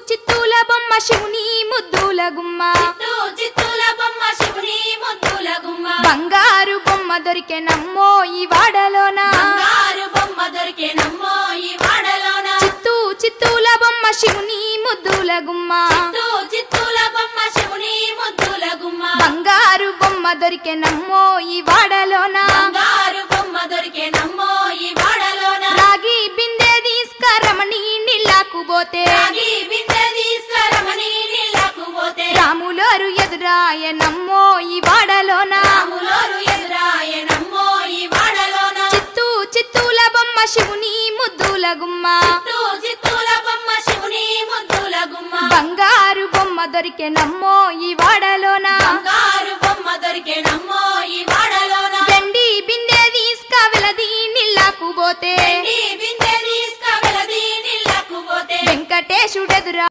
చిత్తూల బొమ్మ శివుని ముద్దుల గుమ్మ చిత్తూల బొమ్మ శివుని ముద్దుల గుమ్మ బంగారు బొమ్మ దొరికే నమ్మో ఈ వాడలోన బంగారు బొమ్మ దొరికే నమ్మో ఈ వాడలోన చిత్తూల బొమ్మ శివుని ముద్దుల గుమ్మ చిత్తూల బొమ్మ శివుని ముద్దుల గుమ్మ బంగారు బొమ్మ దొరికే నమ్మో ఈ వాడలోన బంగారు బొమ్మ దొరికే నమ్మో ఈ వాడలోన రాగి బిందె తీసుకరమణి నీళ్ళకు పోతే రాగి బిందె తీసుకరమణి నీళ్ళకు పోతే రాములోరు ఎదురాయ నమ్మో ఈ వాడలోన రాములోరు ఎదురాయ నమ్మో ఈ వాడలోన చిత్తూల బొమ్మ శివుని ముద్దుల గుమ్మ చిత్తూల బొమ్మ శివుని ముద్దుల గుమ్మ బంగారు బొమ్మ దొరికే నమ్మో ఈ వాడలోన బంగారు